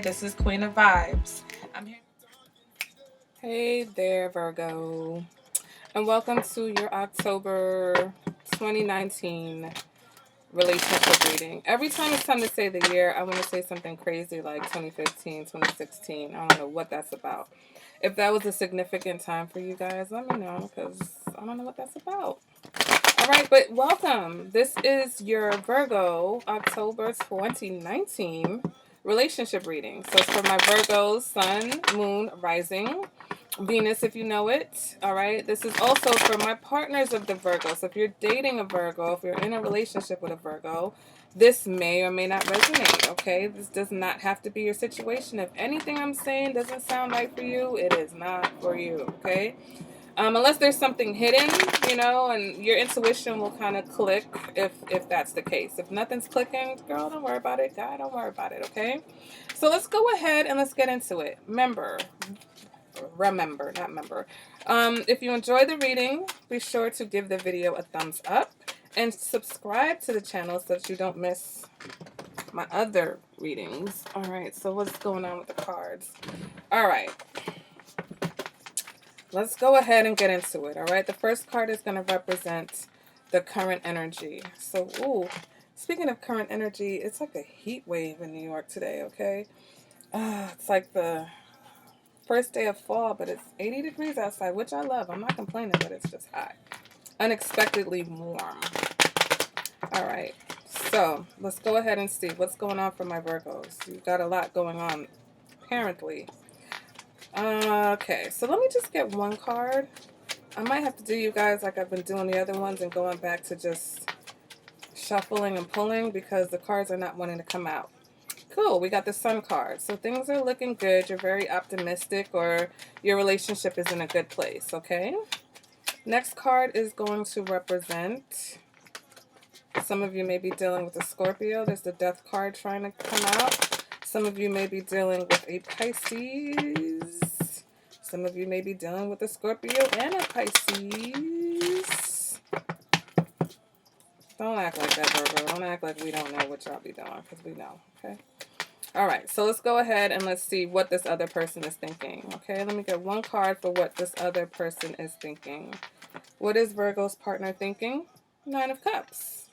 This is Queen of Vibes. I'm here. Hey there, Virgo, and welcome to your October 2019 relationship reading. Every time it's time to say the year, I want to say something crazy like 2015, 2016. I don't know what that's about. If that was a significant time for you guys, let me know because I don't know what that's about. All right, but welcome. This is your Virgo October 2019 relationship reading. So it's for my Virgos, Sun, Moon, Rising, Venus, if you know it. All right. This is also for my partners of the Virgo. So if you're dating a Virgo, if you're in a relationship with a Virgo, this may or may not resonate. Okay. This does not have to be your situation. If anything I'm saying doesn't sound right for you, it is not for you. Okay. Unless there's something hidden, and your intuition will kind of click if that's the case. If nothing's clicking, girl, don't worry about it. Guy, don't worry about it. Okay. So let's go ahead and let's get into it. Remember, not member. If you enjoy the reading, be sure to give the video a thumbs up and subscribe to the channel so that you don't miss my other readings. All right, so what's going on with the cards? All right, let's go ahead and get into it. All right, the first card is going to represent the current energy. So, speaking of current energy, it's like a heat wave in New York today, okay? It's like the first day of fall, but it's 80 degrees outside, which I love. I'm not complaining, but it's just hot. Unexpectedly warm. All right. So let's go ahead and see what's going on for my Virgos. You've got a lot going on, apparently. Okay, so let me just get one card. I might have to do you guys like I've been doing the other ones and going back to just shuffling and pulling because the cards are not wanting to come out. Cool, we got the Sun card. So things are looking good. You're very optimistic or your relationship is in a good place, okay? Next card is going to represent, some of you may be dealing with a Scorpio. There's the Death card trying to come out. Some of you may be dealing with a Pisces. Some of you may be dealing with a Scorpio and a Pisces. Don't act like that, Virgo. Don't act like we don't know what y'all be doing, because we know, okay? All right, so let's go ahead and let's see what this other person is thinking. Okay, let me get one card for what this other person is thinking. What is Virgo's partner thinking? Nine of Cups.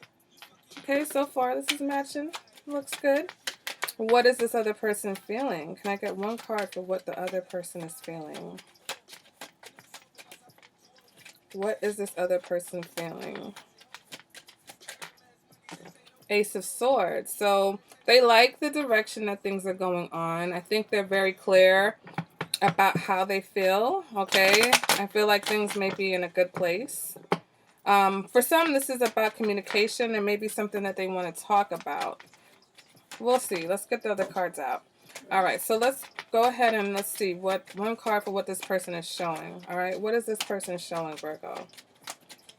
Okay, so far this is matching. Looks good. What is this other person feeling? Can I get one card for what the other person is feeling? What is this other person feeling? Ace of Swords. So they like the direction that things are going on. I think they're very clear about how they feel, okay? I feel like things may be in a good place. For some, this is about communication and maybe something that they want to talk about. We'll see. Let's get the other cards out. All right, so let's go ahead and let's see what one card for what this person is showing. All right, what is this person showing, Virgo?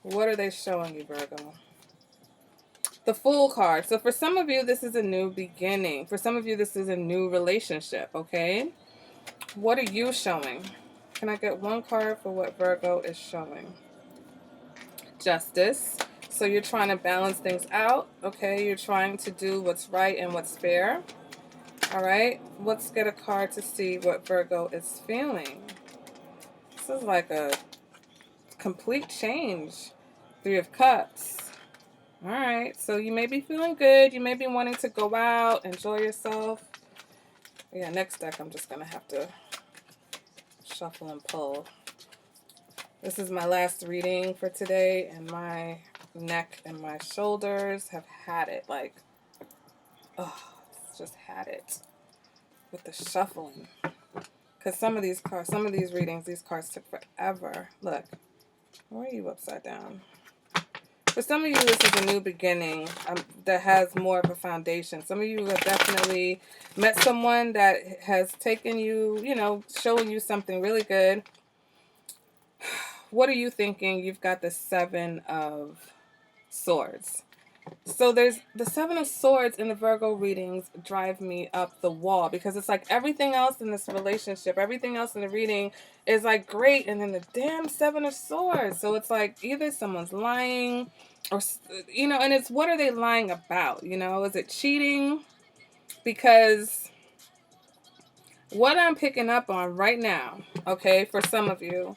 What are they showing you, Virgo? The Fool card. So for some of you, this is a new beginning. For some of you, this is a new relationship, okay? What are you showing? Can I get one card for what Virgo is showing? Justice. So you're trying to balance things out, okay? You're trying to do what's right and what's fair. All right? Let's get a card to see what Virgo is feeling. This is like a complete change. Three of Cups. All right, so you may be feeling good. You may be wanting to go out, enjoy yourself. Yeah, next deck I'm just going to have to shuffle and pull. This is my last reading for today, and my neck and my shoulders have had it. Like, it's just had it with the shuffling. Because some of these cards, some of these readings, these cards took forever. Look, why are you upside down? For some of you, this is a new beginning that has more of a foundation. Some of you have definitely met someone that has taken you, showing you something really good. What are you thinking? You've got the Seven of Swords. So there's the Seven of Swords in the Virgo readings drive me up the wall because it's like everything else in this relationship, everything else in the reading is like great, and then the damn Seven of Swords. So it's like either someone's lying or, and it's what are they lying about? Is it cheating? Because what I'm picking up on right now, okay, for some of you,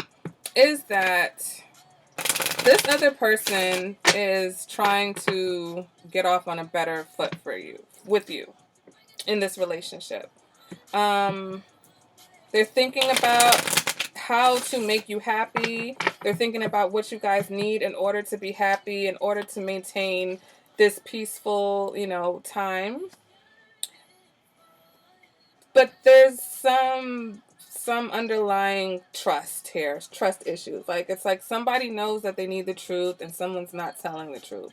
is that this other person is trying to get off on a better foot for you, with you, in this relationship. Um, they're thinking about how to make you happy. They're thinking about what you guys need in order to be happy, in order to maintain this peaceful, time. But there's some underlying trust here, trust issues. Like, it's like somebody knows that they need the truth and someone's not telling the truth.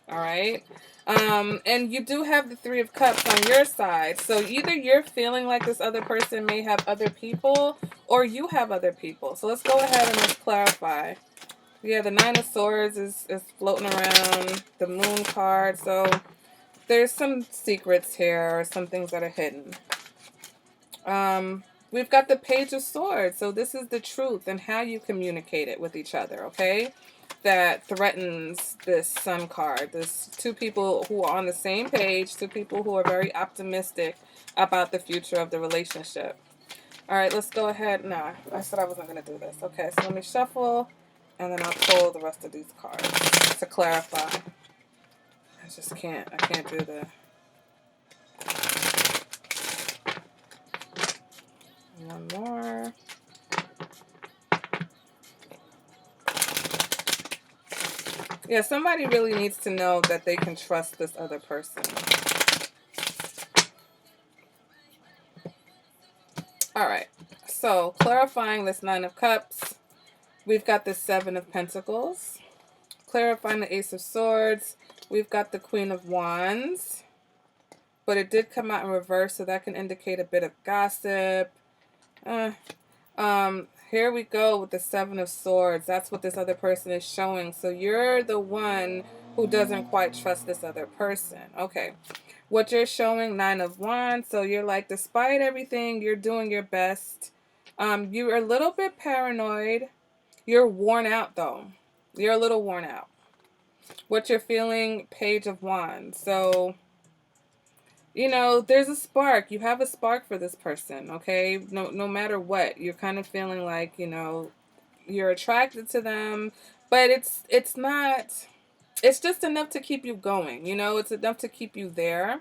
All right. And you do have the Three of Cups on your side. So either you're feeling like this other person may have other people, or you have other people. So let's go ahead and let's clarify. Yeah, the Nine of Swords is floating around, the Moon card. So there's some secrets here, or some things that are hidden. We've got the Page of Swords. So this is the truth and how you communicate it with each other, okay? That threatens this Sun card. This two people who are on the same page, two people who are very optimistic about the future of the relationship. All right, let's go ahead. Nah, I said I wasn't going to do this. Okay, so let me shuffle, and then I'll pull the rest of these cards to clarify. I just can't. I can't do the... One more. Yeah, somebody really needs to know that they can trust this other person. All right, so clarifying this Nine of Cups, we've got the Seven of Pentacles. Clarifying the Ace of Swords, we've got the Queen of Wands. But it did come out in reverse, so that can indicate a bit of gossip. Here we go with the Seven of Swords. That's what this other person is showing. So you're the one who doesn't quite trust this other person. Okay. What you're showing, Nine of Wands. So you're like, despite everything, you're doing your best. You're a little bit paranoid. You're worn out, though. You're a little worn out. What you're feeling, Page of Wands. So, there's a spark. You have a spark for this person, okay? No matter what, you're kind of feeling like, you're attracted to them, but it's not, it's just enough to keep you going, it's enough to keep you there.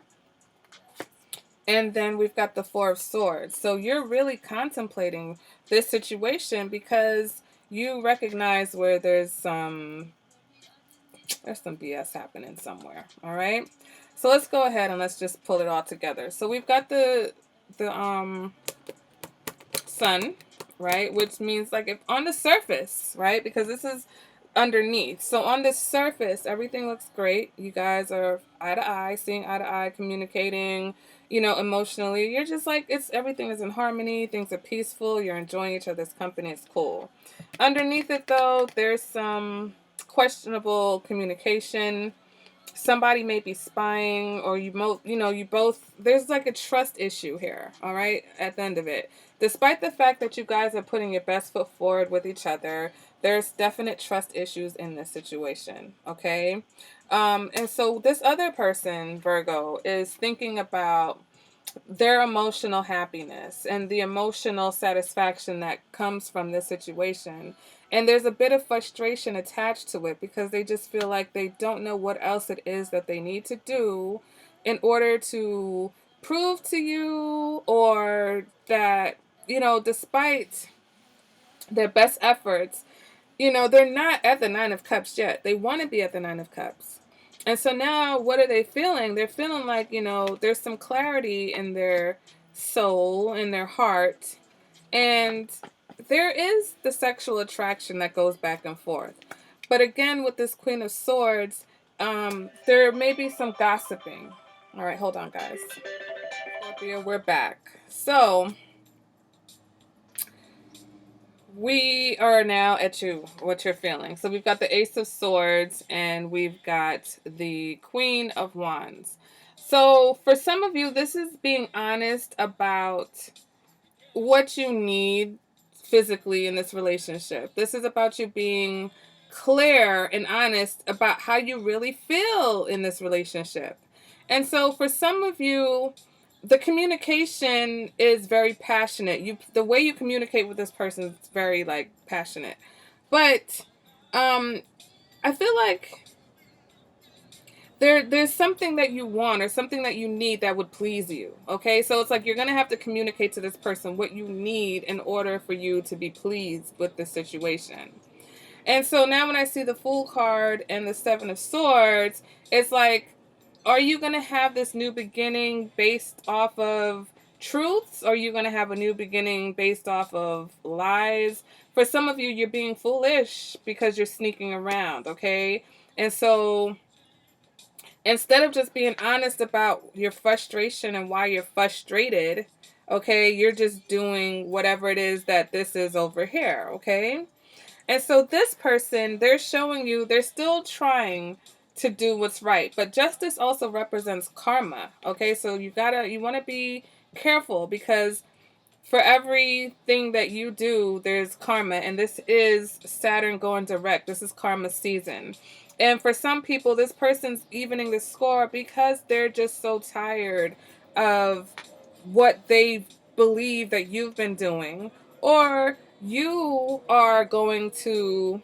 And then we've got the Four of Swords. So you're really contemplating this situation because you recognize where there's some BS happening somewhere. All right. So let's go ahead and let's just pull it all together. So we've got the Sun, right? Which means like if on the surface, right? Because this is underneath. So on the surface, everything looks great. You guys are eye to eye, seeing eye to eye, communicating, emotionally. You're just like, everything is in harmony. Things are peaceful. You're enjoying each other's company. It's cool. Underneath it, though, there's some questionable communication. Somebody may be spying, or you both, there's like a trust issue here, all right, at the end of it. Despite the fact that you guys are putting your best foot forward with each other, there's definite trust issues in this situation, okay? And so this other person, Virgo, is thinking about their emotional happiness and the emotional satisfaction that comes from this situation. And there's a bit of frustration attached to it because they just feel like they don't know what else it is that they need to do in order to prove to you, or that, despite their best efforts, they're not at the Nine of Cups yet. They want to be at the Nine of Cups. And so now what are they feeling? They're feeling like, there's some clarity in their soul, in their heart. And there is the sexual attraction that goes back and forth. But again, with this Queen of Swords, there may be some gossiping. All right, hold on, guys. Scorpio, we're back. So we are now at what you're feeling. So we've got the Ace of Swords and we've got the Queen of Wands. So for some of you, this is being honest about what you need physically in this relationship. This is about you being clear and honest about how you really feel in this relationship. And so for some of you, the communication is very passionate. The way you communicate with this person is very like passionate. But I feel like there's something that you want or something that you need that would please you. Okay? So it's like you're going to have to communicate to this person what you need in order for you to be pleased with the situation. And so now when I see the Fool card and the Seven of Swords, it's like, are you going to have this new beginning based off of truths? Or are you going to have a new beginning based off of lies? For some of you, you're being foolish because you're sneaking around, okay? And so instead of just being honest about your frustration and why you're frustrated, okay, you're just doing whatever it is that this is over here, okay? And so this person, they're showing you they're still trying to do what's right. But justice also represents karma. Okay, so you want to be careful because for everything that you do, there's karma. And this is Saturn going direct. This is karma season. And for some people, this person's evening the score because they're just so tired of what they believe that you've been doing. Or you are going to,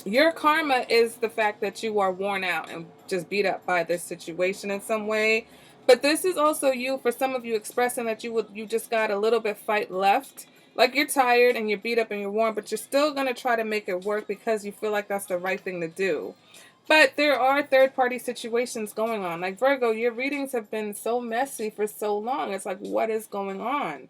your karma is the fact that you are worn out and just beat up by this situation in some way. But this is also you, for some of you, expressing that you just got a little bit fight left. Like you're tired and you're beat up and you're worn, but you're still going to try to make it work because you feel like that's the right thing to do. But there are third-party situations going on. Like Virgo, your readings have been so messy for so long. It's like, what is going on?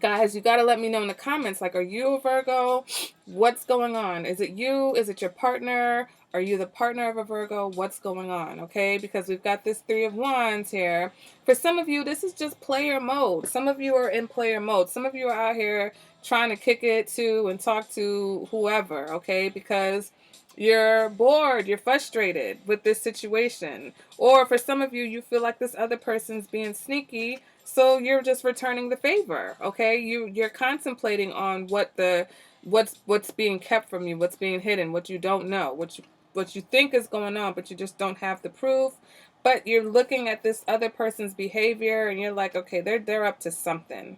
Guys, you got to let me know in the comments, like, are you a Virgo? What's going on? Is it you? Is it your partner? Are you the partner of a Virgo? What's going on? Okay, because we've got this Three of Wands here. For some of you, this is just player mode. Some of you are in player mode. Some of you are out here trying to kick it to and talk to whoever, okay, because you're bored, you're frustrated with this situation. Or for some of you, you feel like this other person's being sneaky, so you're just returning the favor, okay? You're contemplating on what's being kept from you, what's being hidden, what you don't know, what you think is going on, but you just don't have the proof. But you're looking at this other person's behavior and you're like, okay, they're up to something.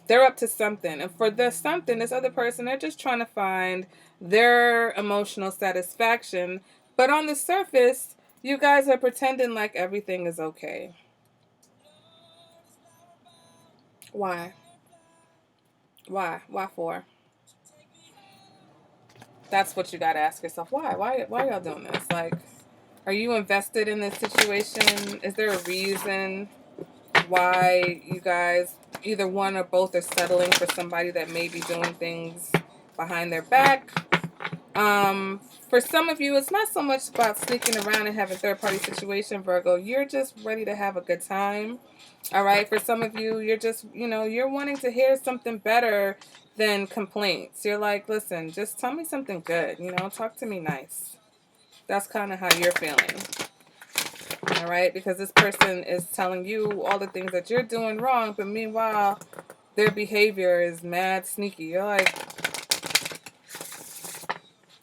They're up to something. And for this something, this other person, they're just trying to find their emotional satisfaction. But on the surface, you guys are pretending like everything is okay. Why? Why? Why for? That's what you got to ask yourself. Why? Why y'all doing this? Like, are you invested in this situation? Is there a reason why you guys, either one or both, are settling for somebody that may be doing things behind their back? For some of you, it's not so much about sneaking around and having third-party situation, Virgo. You're just ready to have a good time. All right. For some of you, you're just, you're wanting to hear something better than complaints. You're like, listen, just tell me something good. Talk to me nice. That's kind of how you're feeling. All right. Because this person is telling you all the things that you're doing wrong. But meanwhile, their behavior is mad sneaky. You're like,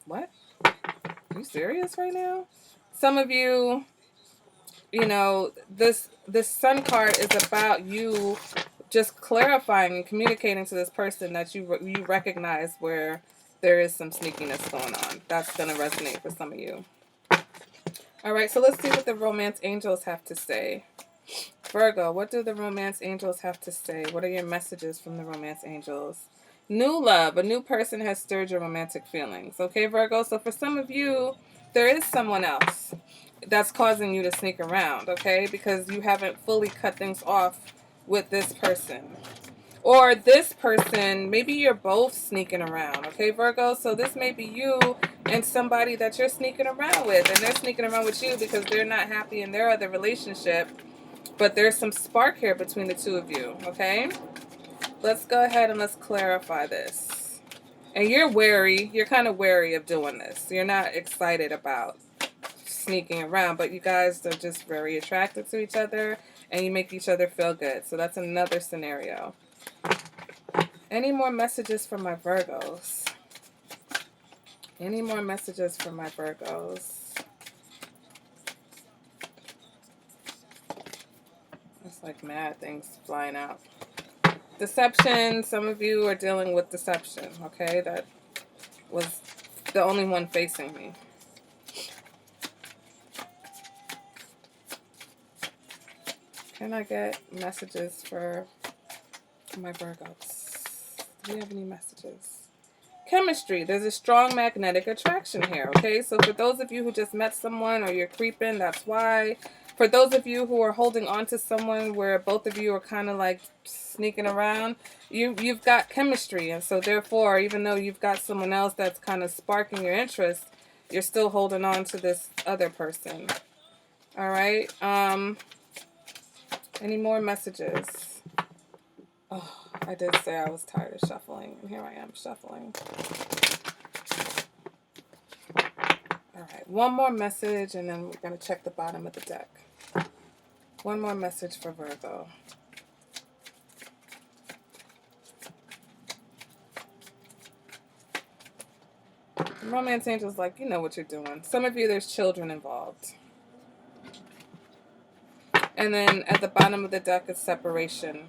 what? Are you serious right now? Some of you, this Sun card is about you just clarifying and communicating to this person that you recognize where there is some sneakiness going on. That's going to resonate for some of you. All right, so let's see what the romance angels have to say. Virgo, what do the romance angels have to say? What are your messages from the romance angels? New love. A new person has stirred your romantic feelings. Okay, Virgo? So for some of you, there is someone else that's causing you to sneak around, okay? Because you haven't fully cut things off with this person. Or this person, maybe you're both sneaking around, okay, Virgo? So this may be you and somebody that you're sneaking around with. And they're sneaking around with you because they're not happy in their other relationship. But there's some spark here between the two of you, okay? Let's go ahead and let's clarify this. And you're wary. You're kind of wary of doing this. You're not excited about sneaking around, but you guys are just very attracted to each other and you make each other feel good. So that's another scenario. Any more messages from my Virgos? Any more messages from my Virgos? Let's Like mad things flying out. Deception. Some of you are dealing with deception, okay? That was the only one facing me. Can I get messages for my Virgos? Do we have any messages? Chemistry. There's a strong magnetic attraction here, okay? So for those of you who just met someone or you're creeping, that's why. For those of you who are holding on to someone where both of you are kind of like sneaking around, you've got chemistry. And so therefore, even though you've got someone else that's kind of sparking your interest, you're still holding on to this other person. All right? Any more messages? Oh, I did say I was tired of shuffling, and here I am shuffling. Alright, one more message, and then we're going to check the bottom of the deck. One more message for Virgo. Romance Angel's like, you know what you're doing. Some of you, there's children involved. And then at the bottom of the deck is separation.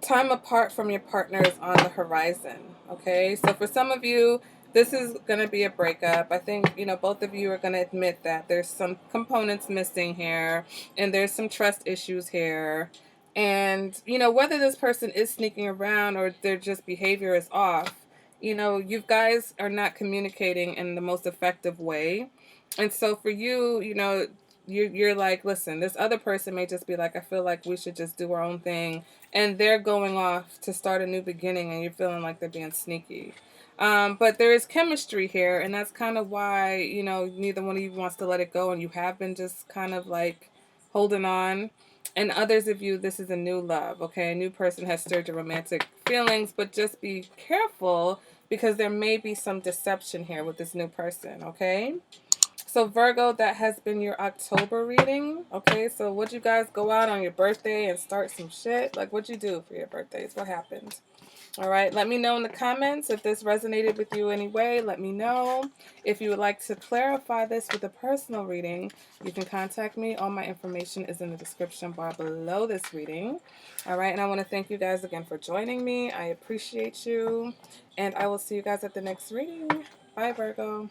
Time apart from your partner is on the horizon, okay? So for some of you, this is going to be a breakup. I think, you know, both of you are going to admit that there's some components missing here, and there's some trust issues here. And, you know, whether this person is sneaking around or their just behavior is off, you know, you guys are not communicating in the most effective way. And so for you, you know, you're like, listen, this other person may just be like, I feel like we should just do our own thing, and they're going off to start a new beginning, and you're feeling like they're being sneaky. But there is chemistry here, and that's kind of why, you know, neither one of you wants to let it go, and you have been just kind of like holding on. And others of you, this is a new love, okay? A new person has stirred your romantic feelings, but just be careful because there may be some deception here with this new person, okay? So Virgo, that has been your October reading. Okay, so would you guys go out on your birthday and start some shit? Like, what'd you do for your birthdays? What happened? All right, let me know in the comments if this resonated with you any way. Let me know. If you would like to clarify this with a personal reading, you can contact me. All my information is in the description bar below this reading. All right, and I want to thank you guys again for joining me. I appreciate you, and I will see you guys at the next reading. Bye, Virgo.